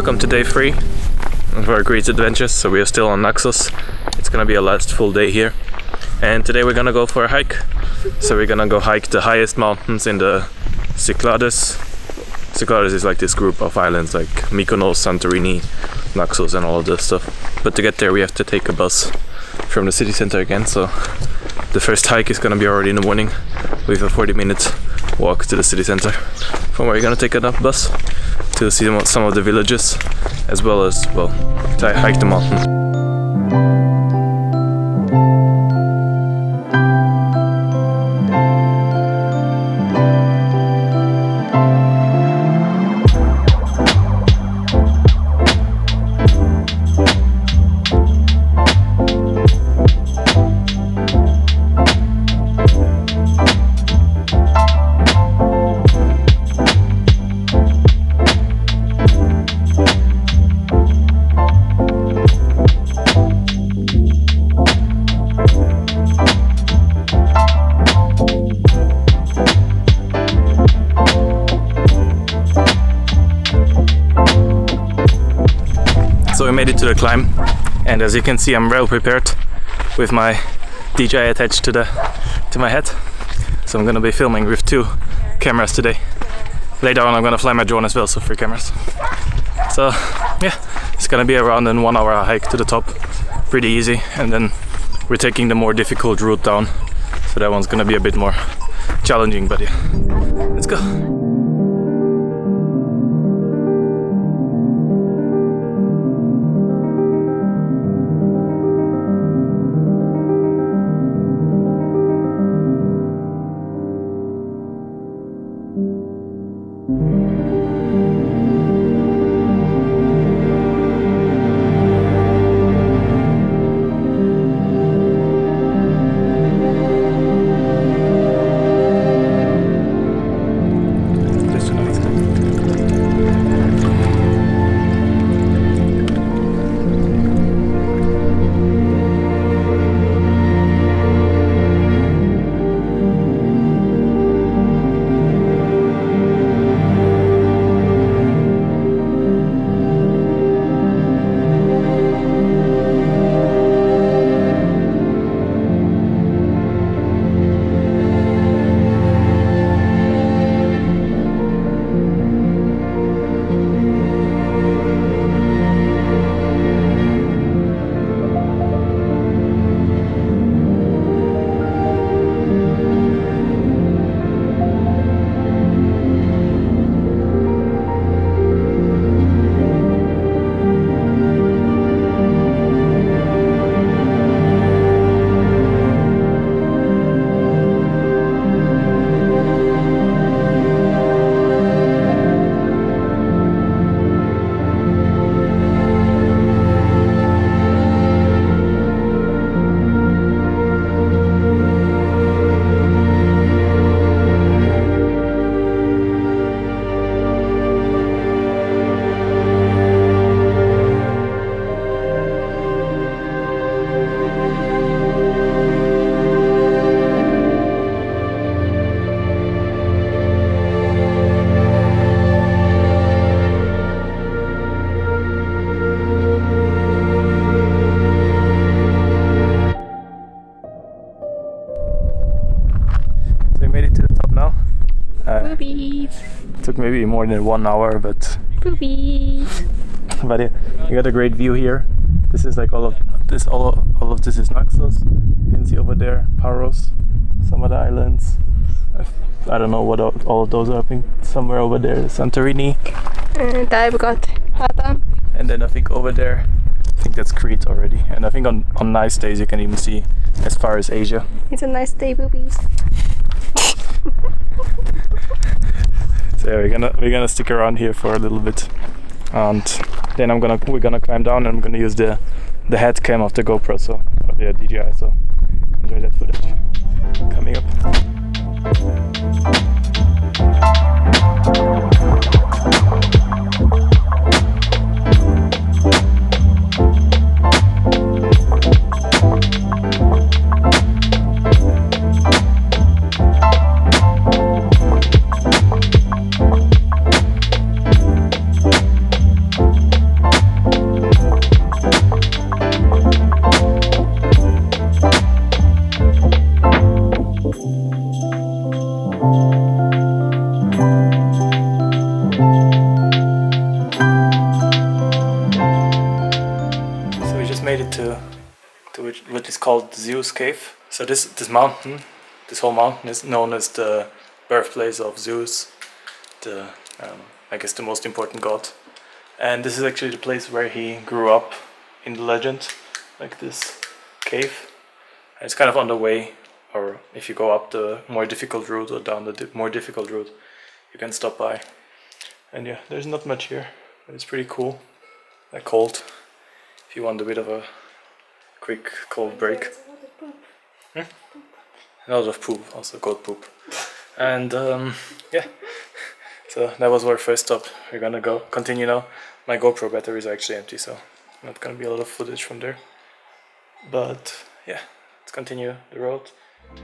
Welcome to day 3 of our Crete adventures. So we are still on Naxos. It's gonna be our last full day here. And today we're gonna go for a hike. So we're gonna go hike the highest mountains in the Cyclades. Cyclades is like this group of islands like Mykonos, Santorini, Naxos and all of this stuff. But to get there we have to take a bus from the city center again. So the first hike is gonna be already in the morning. We have a 40-minute walk to the city center, from where we're gonna take a bus to see some of the villages, as well as, well, to hike the mountain. So we made it to the climb, and as you can see I'm well prepared with my DJI attached to my head. So I'm gonna be filming with 2 cameras today. Later on I'm gonna fly my drone as well, so 3 cameras. So yeah, it's gonna be around a 1 hour hike to the top, pretty easy, and then we're taking the more difficult route down. So that one's gonna be a bit more challenging, but yeah, let's go. Took maybe more than 1 hour, but boobies. But yeah, you got a great view here. This is like all of this is Naxos. You can see over there Paros, some other islands. I don't know what all of those are. I think somewhere over there is Santorini. And I've got Adam. And then I think over there, I think that's Crete already. And I think on nice days you can even see as far as Asia. It's a nice day, boobies. So yeah, we're gonna stick around here for a little bit, and then we're gonna climb down, and I'm gonna use the head cam of the GoPro, so or the DJI. So enjoy that footage coming up. Zeus cave. So this mountain, this whole mountain is known as the birthplace of Zeus, the I guess the most important god. And this is actually the place where he grew up in the legend, like this cave. And it's kind of on the way, or if you go up the more difficult route or down the more difficult route, you can stop by. And yeah, there's not much here, but it's pretty cool. Like cold, if you want a bit of a quick cold break. A lot of poop, also goat poop. And yeah, so that was our first stop. We're gonna go continue now. My GoPro battery is actually empty, so not gonna be a lot of footage from there. But yeah, let's continue the road,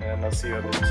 and I'll see you a bit.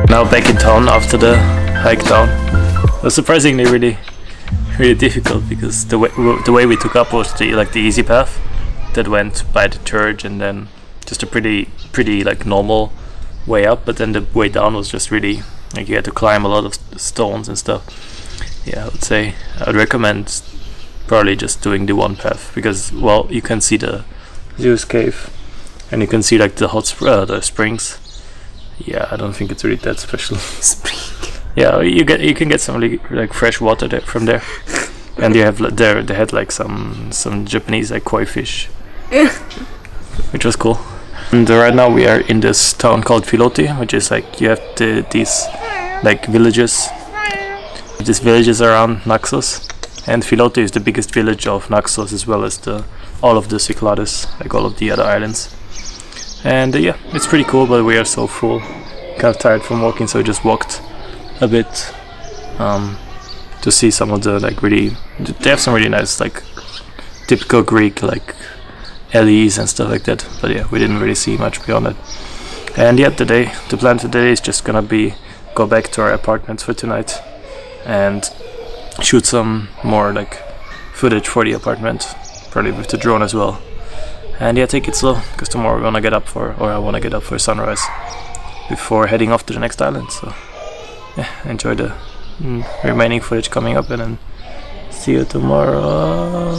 Now back in town after the hike down. It was surprisingly really difficult because the way we took up was the easy path that went by the church and then just a pretty like normal way up, but then the way down was just really like you had to climb a lot of stones and stuff. Yeah, I would say I'd recommend probably just doing the one path because, well, you can see the Zeus cave and you can see like the the springs. Yeah, I don't think it's really that special. Yeah, you can get some like fresh water from there, and you have they had like some Japanese like koi fish, which was cool. And right now we are in this town called Filoti, which is like you have these like villages. These villages around Naxos, and Filoti is the biggest village of Naxos as well as all of the Cyclades, like all of the other islands. And yeah, it's pretty cool, but we are so full, kind of tired from walking, so we just walked a bit to see some of the like they have some really nice like typical Greek like alleys and stuff like that. But yeah, we didn't really see much beyond it. And yeah, the plan today is just gonna be go back to our apartments for tonight and shoot some more like footage for the apartment, probably with the drone as well. And yeah, take it slow, because tomorrow I want to get up for sunrise before heading off to the next island. So yeah, enjoy the remaining footage coming up, and then see you tomorrow.